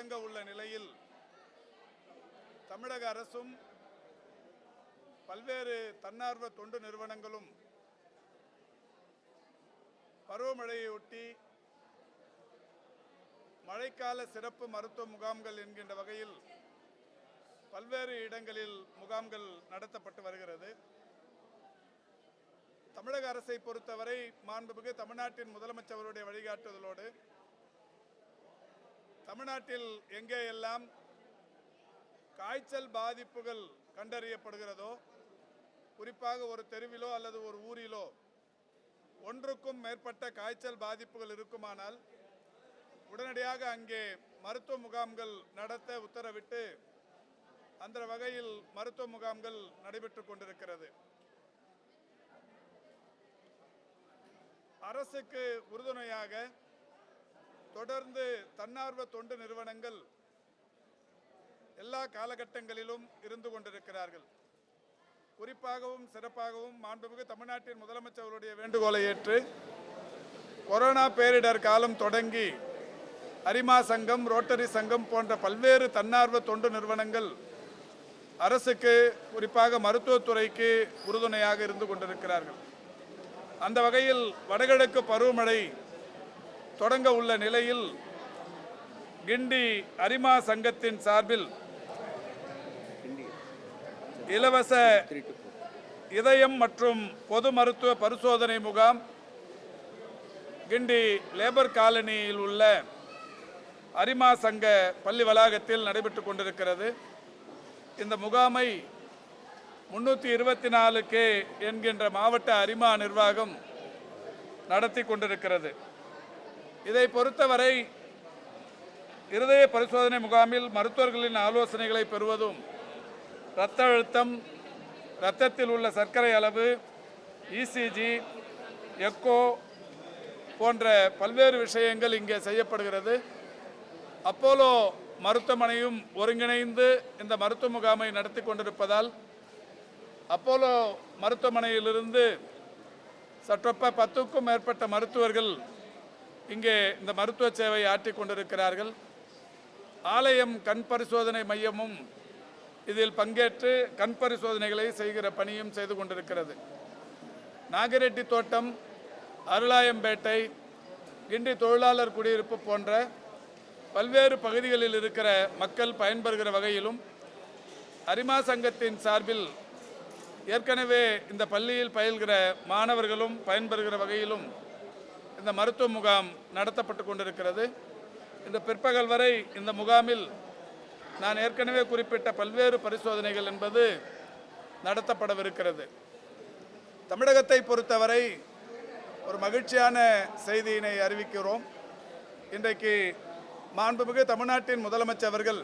தொடங்க உள்ள நிலையில் தமிழக அரசும் பல்வேறு தன்னார்வ தொண்டு நிறுவனங்களும் பருவமழையொட்டி மழைக்கால சிறப்பு மருத்துவ முகாம்கள் என்கின்ற வகையில் பல்வேறு இடங்களில் முகாம்கள் நடத்தப்பட்டு வருகிறது. தமிழக அரசை பொறுத்தவரை மாண்புமிகு தமிழ்நாட்டின் முதலமைச்சருடைய வழிகாட்டுதலோடு தமிழ்நாட்டில் எங்கே எல்லாம் காய்ச்சல் பாதிப்புகள் கண்டறியப்படுகிறதோ, குறிப்பாக ஒரு தெருவிலோ அல்லது ஒரு ஊரிலோ ஒன்றுக்கும் மேற்பட்ட காய்ச்சல் பாதிப்புகள் இருக்குமானால் உடனடியாக அங்கே மருத்துவ முகாம்கள் நடத்த உத்தரவிட்டு அந்த வகையில் மருத்துவ முகாம்கள் நடைபெற்றுக் கொண்டிருக்கிறது. அரசுக்கு உறுதுணையாக தொடர்ந்து தன்னார்வ தொண்டு நிறுவனங்கள் எல்லா காலகட்டங்களிலும் இருந்து கொண்டிருக்கிறார்கள். குறிப்பாகவும் சிறப்பாகவும் மாண்புமிகு தமிழ்நாட்டின் முதலமைச்சருடைய வேண்டுகோளை ஏற்று கொரோனா பேரிடர் காலம் தொடங்கி அரிமா சங்கம், ரோட்டரி சங்கம் போன்ற பல்வேறு தன்னார்வ தொண்டு நிறுவனங்கள் அரசுக்கு, குறிப்பாக மருத்துவத்துறைக்கு உறுதுணையாக இருந்து கொண்டிருக்கிறார்கள். அந்த வகையில் வடகிழக்கு பருவமழை தொடங்க உள்ள நிலையில் கிண்டி அரிமா சங்கத்தின் சார்பில் இலவச இதயம் மற்றும் பொது மருத்துவ பரிசோதனை முகாம் கிண்டி லேபர் காலனியில் உள்ள அரிமா சங்க பள்ளி வளாகத்தில் நடைபெற்றுக் கொண்டிருக்கிறது. இந்த முகாமை 324K என்கின்ற மாவட்ட அரிமா நிர்வாகம் நடத்தி கொண்டிருக்கிறது. இதை பொறுத்தவரை இருதய பரிசோதனை முகாமில் மருத்துவர்களின் ஆலோசனைகளை பெறுவதும், இரத்த அழுத்தம், இரத்தத்தில் உள்ள சர்க்கரை அளவு, ECG, எக்கோ போன்ற பல்வேறு விஷயங்கள் இங்கே செய்யப்படுகிறது. அப்போலோ மருத்துவமனையும் ஒருங்கிணைந்து இந்த மருத்துவ முகாமை நடத்தி கொண்டிருப்பதால் அப்போலோ மருத்துவமனையிலிருந்து சற்றொப்ப 10க்கும் மேற்பட்ட மருத்துவர்கள் இங்கே இந்த மருத்துவ சேவை ஆற்றிக் கொண்டிருக்கிறார்கள். ஆலயம் கண் பரிசோதனை மையமும் இதில் பங்கேற்று கண் பரிசோதனைகளை செய்கிற பணியும் செய்து கொண்டிருக்கிறது. நாகிரெட்டி தோட்டம், அருளாயம்பேட்டை, கிண்டி தொழிலாளர் குடியிருப்பு போன்ற பல்வேறு பகுதிகளில் இருக்கிற மக்கள் பயன்பெறுகிற வகையிலும் அரிமா சங்கத்தின் சார்பில் ஏற்கனவே இந்த பள்ளியில் பயில்கிற மாணவர்களும் பயன்பெறுகிற வகையிலும் இந்த மருத்துவ முகாம் நடத்தப்பட்டு கொண்டிருக்கிறது. இந்த பிற்பகல் வரை இந்த முகாமில் நான் ஏற்கனவே குறிப்பிட்ட பல்வேறு பரிசோதனைகள் என்பது நடத்தப்படவிருக்கிறது. தமிழகத்தை பொறுத்தவரை ஒரு மகிழ்ச்சியான செய்தியினை அறிவிக்கிறோம். இன்றைக்கு மாண்புமிகு தமிழ்நாட்டின் முதலமைச்சர் அவர்கள்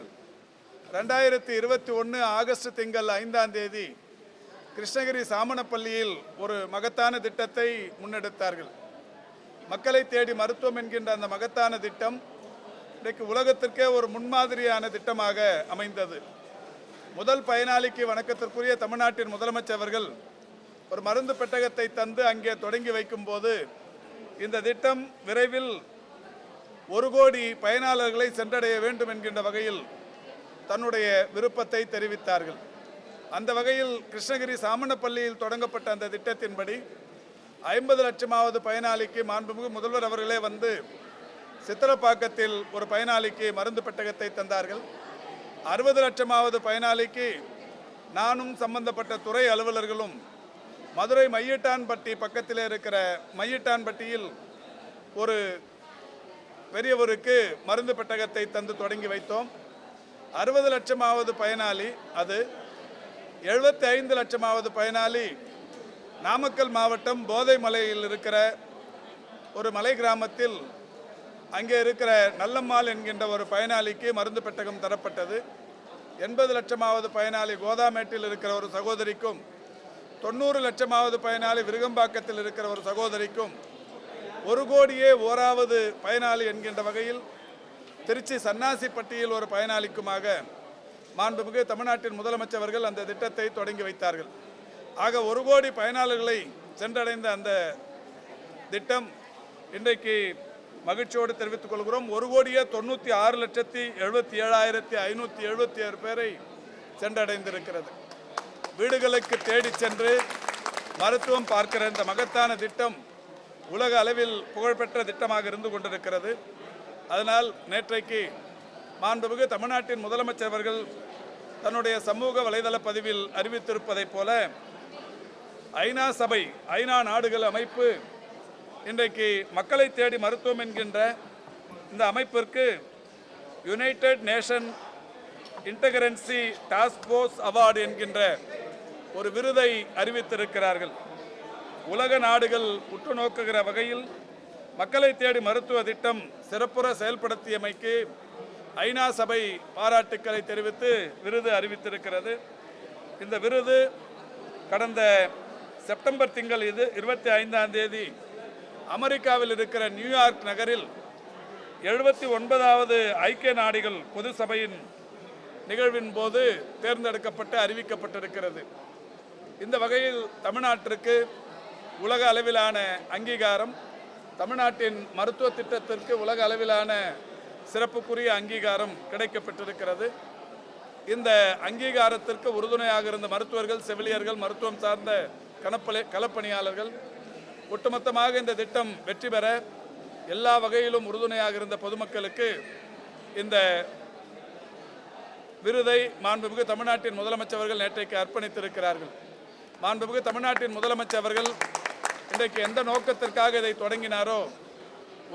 2021 ஆகஸ்ட் திங்கள் 5ஆம் தேதி கிருஷ்ணகிரி சாமணப்பள்ளியில் ஒரு மகத்தான திட்டத்தை முன்னெடுத்தார்கள். மக்களை தேடி மருத்துவம் என்கின்ற அந்த மகத்தான திட்டம் இன்றைக்கு உலகத்திற்கே ஒரு முன்மாதிரியான திட்டமாக அமைந்தது. முதல் பயனாளிக்கு வணக்கத்திற்குரிய தமிழ்நாட்டின் முதலமைச்சர் அவர்கள் ஒரு மருந்து பெட்டகத்தை தந்து அங்கே தொடங்கி வைக்கும்போது இந்த திட்டம் விரைவில் 1 கோடி பயனாளர்களை சென்றடைய வேண்டும் என்கின்ற வகையில் தன்னுடைய விருப்பத்தை தெரிவித்தார்கள். அந்த வகையில் கிருஷ்ணகிரி சாமணப்பள்ளியில் தொடங்கப்பட்ட அந்த திட்டத்தின்படி 50 லட்சமாவது பயனாளிக்கு மாண்புமிகு முதல்வர் அவர்களே வந்து சித்திரப்பாக்கத்தில் ஒரு பயனாளிக்கு மருந்து பெட்டகத்தை தந்தார்கள். 60 லட்சமாவது பயனாளிக்கு நானும் சம்பந்தப்பட்ட துறை அலுவலர்களும் மதுரை மையிட்டான்பட்டி பக்கத்தில் இருக்கிற மையிட்டான்பட்டியில் ஒரு பெரியவருக்கு மருந்து பெட்டகத்தை தந்து தொடங்கி வைத்தோம். 60 லட்சமாவது பயனாளி அது. 75 லட்சமாவது பயனாளி நாமக்கல் மாவட்டம் போதை மலையில் இருக்கிற ஒரு மலை கிராமத்தில் அங்கே இருக்கிற நல்லம்மாள் என்கின்ற ஒரு பயனாளிக்கு மருந்து பெட்டகம் தரப்பட்டது. 80 லட்சமாவது பயனாளி கோதாமேட்டில் இருக்கிற ஒரு சகோதரிக்கும், 90 லட்சமாவது பயனாளி விருகம்பாக்கத்தில் இருக்கிற ஒரு சகோதரிக்கும், 1 கோடியே ஓராவது பயனாளி என்கின்ற வகையில் திருச்சி சன்னாசிப்பட்டியில் ஒரு பயனாளிக்குமாக மாண்புமிகு தமிழ்நாட்டின் முதலமைச்சர் அவர்கள் அந்த திட்டத்தை தொடங்கி வைத்தார்கள். ஆக 1 கோடி பயனாளர்களை சென்றடைந்த அந்த திட்டம் இன்றைக்கு மகிழ்ச்சியோடு தெரிவித்துக் கொள்கிறோம். 1,96,77,577 பேரை சென்றடைந்திருக்கிறது. வீடுகளுக்கு தேடி சென்று மருத்துவம் பார்க்கிற இந்த மகத்தான திட்டம் உலக அளவில் புகழ்பெற்ற திட்டமாக இருந்து கொண்டிருக்கிறது. அதனால் நேற்றைக்கு மாண்புமிகு தமிழ்நாட்டின் முதலமைச்சர் அவர்கள் தன்னுடைய சமூக வலைதள பதிவில் அறிவித்திருப்பதைப் போல ஐநா சபை, ஐநா நாடுகள் அமைப்பு இன்றைக்கு மக்களை தேடி மருத்துவம் என்கின்ற இந்த அமைப்பிற்கு united nation interagency task force award என்கின்ற ஒரு விருதை அறிவித்திருக்கிறார்கள். உலக நாடுகள் உற்று நோக்குகிற வகையில் மக்களை தேடி மருத்துவ திட்டம் சிறப்புற செயல்படுத்தியமைக்கு ஐநா சபை பாராட்டுக்களை தெரிவித்து விருது அறிவித்திருக்கிறது. இந்த விருது கடந்த செப்டம்பர் திங்கள் 25ஆம் தேதி அமெரிக்காவில் இருக்கிற நியூயார்க் நகரில் 79வது ஐக்கிய நாடுகள் பொது சபையின் நிகழ்வின் போது தேர்ந்தெடுக்கப்பட்டு அறிவிக்கப்பட்டிருக்கிறது. இந்த வகையில் தமிழ்நாட்டிற்கு உலக அளவிலான அங்கீகாரம், தமிழ்நாட்டின் மருத்துவ திட்டத்திற்கு உலக அளவிலான சிறப்புக்குரிய அங்கீகாரம் கிடைக்கப்பட்டிருக்கிறது. இந்த அங்கீகாரத்திற்கு உறுதுணையாக இருந்த மருத்துவர்கள், செவிலியர்கள், மருத்துவம் சார்ந்த களப்பணியாளர்கள், ஒட்டுமொத்தமாக இந்த திட்டம் வெற்றி பெற எல்லா வகையிலும் உறுதுணையாக இருந்த பொதுமக்களுக்கு இந்த விருதை மாண்புமிகு தமிழ்நாட்டின் முதலமைச்சர் அவர்கள் நேற்றைக்கு அர்ப்பணித்திருக்கிறார்கள். மாண்புமிகு தமிழ்நாட்டின் முதலமைச்சர் அவர்கள் இன்றைக்கு எந்த நோக்கத்திற்காக இதை தொடங்கினாரோ,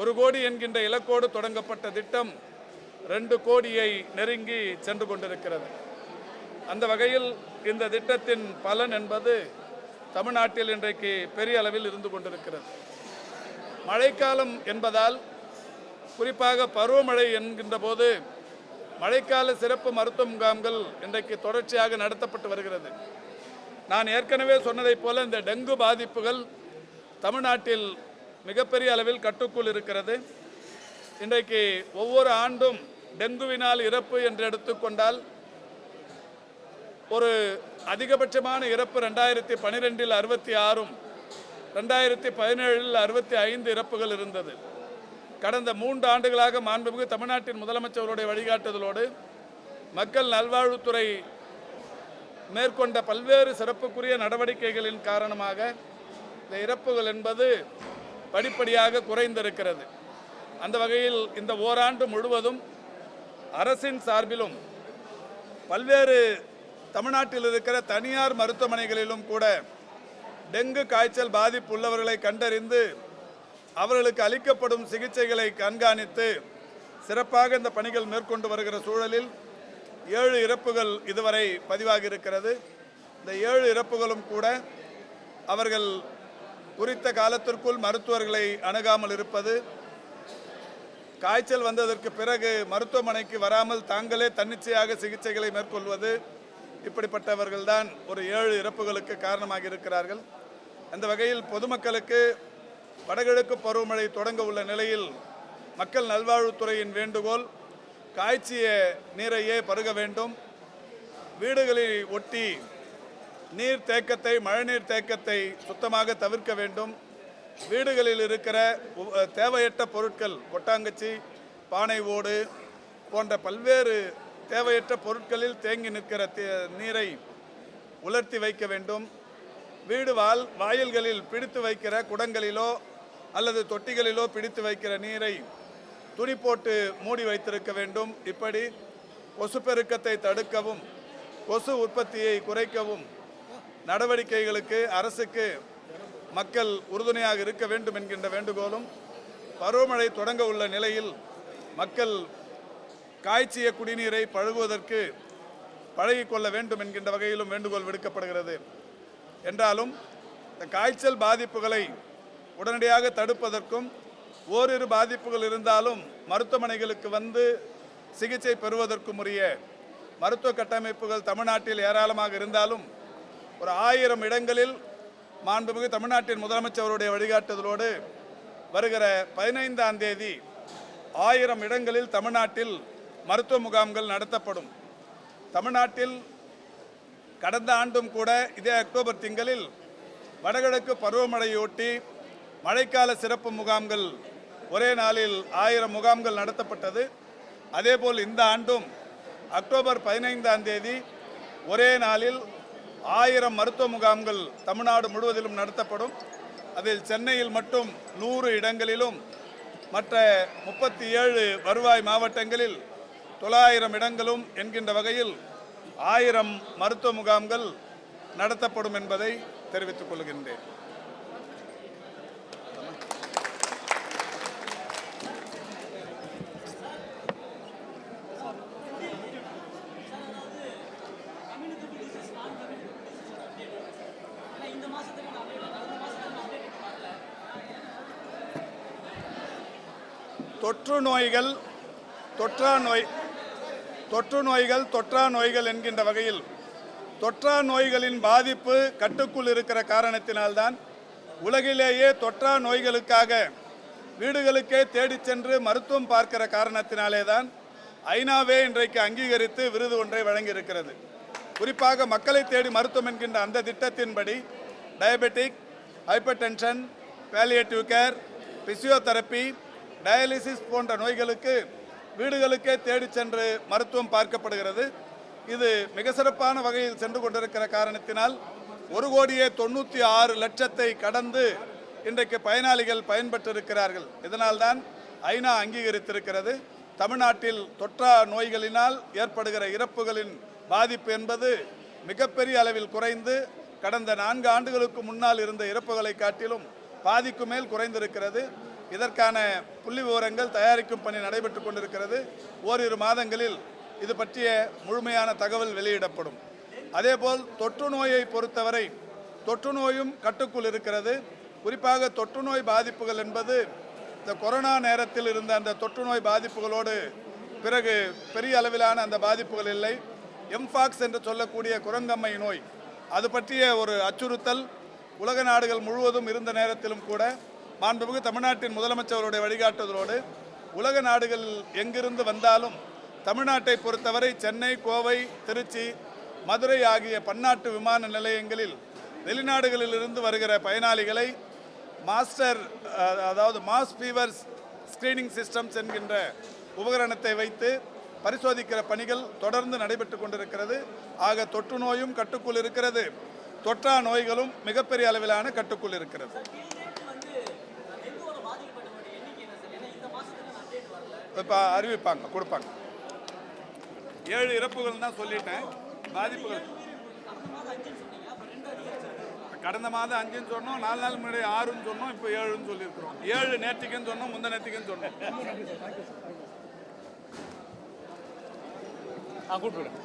1 கோடி என்கின்ற இலக்கோடு தொடங்கப்பட்ட திட்டம் 2 கோடியை நெருங்கி சென்று கொண்டிருக்கிறது. அந்த வகையில் இந்த திட்டத்தின் பலன் என்பது தமிழ்நாட்டில் இன்றைக்கு பெரிய அளவில் இருந்து கொண்டிருக்கிறது. மழைக்காலம் என்பதால், குறிப்பாக பருவமழை என்கின்ற போது மழைக்கால சிறப்பு மருத்துவ முகாம்கள் இன்றைக்கு தொடர்ச்சியாக நடத்தப்பட்டு வருகிறது. நான் ஏற்கனவே சொன்னதைப் போல இந்த டெங்கு பாதிப்புகள் தமிழ்நாட்டில் மிகப்பெரிய அளவில் கட்டுக்குள் இருக்கிறது. இன்றைக்கு ஒவ்வொரு ஆண்டும் டெங்குவினால் இறப்பு என்று எடுத்துக்கொண்டால் ஒரு அதிகபட்சமான இறப்பு 2012இல் 66, 2017இல் 65 இறப்புகள் இருந்தது. கடந்த 3 ஆண்டுகளாக மாண்புமிகு தமிழ்நாட்டின் முதலமைச்சருடைய வழிகாட்டுதலோடு மக்கள் நல்வாழ்வுத்துறை மேற்கொண்ட பல்வேறு சிறப்புக்குரிய நடவடிக்கைகளின் காரணமாக இந்த இறப்புகள் என்பது படிப்படியாக குறைந்திருக்கிறது. அந்த வகையில் இந்த ஓராண்டு முழுவதும் அரசின் சார்பிலும் பல்வேறு தமிழ்நாட்டில் இருக்கிற தனியார் மருத்துவமனைகளிலும் கூட டெங்கு காய்ச்சல் பாதிப்பு உள்ளவர்களை கண்டறிந்து அவர்களுக்கு அளிக்கப்படும் சிகிச்சைகளை கண்காணித்து சிறப்பாக இந்த பணிகள் மேற்கொண்டு வருகிற சூழலில் 7 இறப்புகள் இதுவரை பதிவாகி இருக்கிறது. இந்த 7 இறப்புகளும் கூட அவர்கள் குறித்த காலத்திற்குள் மருத்துவர்களை அணுகாமல் இருப்பது, காய்ச்சல் வந்ததற்கு பிறகு மருத்துவமனைக்கு வராமல் தாங்களே தன்னிச்சையாக சிகிச்சைகளை மேற்கொள்வது, இப்படிப்பட்டவர்கள்தான் ஒரு 7 இறப்புகளுக்கு காரணமாக இருக்கிறார்கள். அந்த வகையில் பொதுமக்களுக்கு வடகிழக்கு பருவமழை தொடங்க உள்ள நிலையில் மக்கள் நல்வாழ்வுத்துறையின் வேண்டுகோள், காய்ச்சிய நீரையே பருக வேண்டும். வீடுகளை ஒட்டி நீர் தேக்கத்தை, மழைநீர் தேக்கத்தை சுத்தமாக தவிர்க்க வேண்டும். வீடுகளில் இருக்கிற தேவையற்ற பொருட்கள், கொட்டாங்கச்சி, பானை ஓடு போன்ற பல்வேறு தேவையற்ற பொருட்களில் தேங்கி நிற்கிற நீரை உலர்த்தி வைக்க வேண்டும். வீடு வாயில்களில் பிடித்து வைக்கிற குடங்களிலோ அல்லது தொட்டிகளிலோ பிடித்து வைக்கிற நீரை துணி போட்டு மூடி வைத்திருக்க வேண்டும். இப்படி கொசு பெருக்கத்தை தடுக்கவும் கொசு உற்பத்தியை குறைக்கவும் நடவடிக்கைகளுக்கு அரசுக்கு மக்கள் உறுதுணையாக இருக்க வேண்டும் என்கின்ற வேண்டுகோளும், பருவமழை தொடங்க உள்ள நிலையில் மக்கள் காய்ச்சிய குடிநீரை பழகுவதற்கு பழகிக்கொள்ள வேண்டும் என்கின்ற வகையிலும் வேண்டுகோள் விடுக்கப்படுகிறது. என்றாலும் இந்த காய்ச்சல் பாதிப்புகளை உடனடியாக தடுப்பதற்கும், ஓரிரு பாதிப்புகள் இருந்தாலும் மருத்துவமனைகளுக்கு வந்து சிகிச்சை பெறுவதற்கும் உரிய மருத்துவ கட்டமைப்புகள் தமிழ்நாட்டில் ஏராளமாக இருந்தாலும் ஒரு 1000 இடங்களில் மாண்புமிகு தமிழ்நாட்டின் முதலமைச்சருடைய வழிகாட்டுதலோடு வருகிற 15ஆம் தேதி 1000 இடங்களில் தமிழ்நாட்டில் மருத்துவ முகாம்கள் நடத்தப்படும். தமிழ்நாட்டில் கடந்த ஆண்டும் கூட இதே அக்டோபர் திங்களில் வடகிழக்கு பருவமழையொட்டி மழைக்கால சிறப்பு முகாம்கள் ஒரே நாளில் 1000 முகாம்கள் நடத்தப்பட்டது. அதேபோல் இந்த ஆண்டும் அக்டோபர் 15ஆம் தேதி ஒரே நாளில் 1000 மருத்துவ முகாம்கள் தமிழ்நாடு முழுவதிலும் நடத்தப்படும். அதில் சென்னையில் மட்டும் 100 இடங்களிலும் மற்ற 37 வருவாய் மாவட்டங்களில் 900 இடங்களும் என்கின்ற வகையில் 1000 மருத்துவ முகாம்கள் நடத்தப்படும் என்பதை தெரிவித்துக் கொள்கின்றேன். தொற்று நோய்கள் என்கின்ற வகையில் தொற்றா நோய்களின் பாதிப்பு கட்டுக்குள் இருக்கிற காரணத்தினால்தான் உலகிலேயே தொற்றா நோய்களுக்காக வீடுகளுக்கே தேடிச் சென்று மருத்துவம் பார்க்கிற காரணத்தினாலே தான் ஐநாவே இன்றைக்கு அங்கீகரித்து விருது ஒன்றை வழங்கியிருக்கிறது. குறிப்பாக மக்களை தேடி மருத்துவம் என்கின்ற அந்த திட்டத்தின்படி diabetic, hyper tension, palliative care, physiotherapy, dialysis போன்ற நோய்களுக்கு வீடுகளுக்கே தேடி சென்று மருத்துவம் பார்க்கப்படுகிறது. இது மிக சிறப்பான வகையில் சென்று கொண்டிருக்கிற காரணத்தினால் 1,96,00,000 கடந்து இன்றைக்கு பயனாளிகள் பயன்பெற்றிருக்கிறார்கள். இதனால்தான் ஐநா அங்கீகரித்திருக்கிறது. தமிழ்நாட்டில் தொற்றா நோய்களினால் ஏற்படுகிற இறப்புகளின் பாதிப்பு என்பது மிகப்பெரிய அளவில் குறைந்து கடந்த 4 ஆண்டுகளுக்கு முன்னால் இருந்த இறப்புகளை காட்டிலும் பாதிக்கு மேல் குறைந்திருக்கிறது. இதற்கான புள்ளி விவரங்கள் தயாரிக்கும் பணி நடைபெற்று கொண்டிருக்கிறது. ஓரிரு மாதங்களில் இது பற்றிய முழுமையான தகவல் வெளியிடப்படும். அதேபோல் தொற்று நோயை பொறுத்தவரை தொற்று நோயும் கட்டுக்குள் இருக்கிறது. குறிப்பாக தொற்று நோய் பாதிப்புகள் என்பது இந்த கொரோனா நேரத்தில் இருந்த அந்த தொற்று நோய் பாதிப்புகளோடு பிறகு பெரிய அளவிலான அந்த பாதிப்புகள் இல்லை. எம்பாக்ஸ் என்று சொல்லக்கூடிய குரங்கம்மை நோய், அது பற்றிய ஒரு அச்சுறுத்தல் உலக நாடுகள் முழுவதும் இருந்த நேரத்திலும் கூட மாண்புமிகு தமிழ்நாட்டின் முதலமைச்சருடைய வழிகாட்டுதலோடு உலக நாடுகள் எங்கிருந்து வந்தாலும் தமிழ்நாட்டை பொறுத்தவரை சென்னை, கோவை, திருச்சி, மதுரை ஆகிய பன்னாட்டு விமான நிலையங்களில் வெளிநாடுகளில் இருந்து வருகிற பயனாளிகளை மாஸ் ஃபீவர் ஸ்கிரீனிங் சிஸ்டம்ஸ் என்கின்ற உபகரணத்தை வைத்து பரிசோதிக்கிற பணிகள் தொடர்ந்து நடைபெற்று கொண்டிருக்கிறது. ஆக தொற்று நோயும் கட்டுக்குள் இருக்கிறது, தொற்றா நோய்களும் மிகப்பெரிய அளவிலான கட்டுக்குள் இருக்கிறது. இப்போ அறிவிப்பாங்க, கொடுப்பாங்க. 7 இறப்புகள் தான் சொல்லிட்டேன். பாதிப்புகள் கடந்த மாதம் 5ன்னு சொன்னோம், 4 நாள் முன்னாடி 6ன்னு சொன்னோம், இப்போ 7ன்னு சொல்லியிருக்கிறோம். 7 நேற்றுக்குன்னு சொன்னோம், முந்த நேற்றுக்குன்னு சொன்னோம். கூப்பிடுறேன்.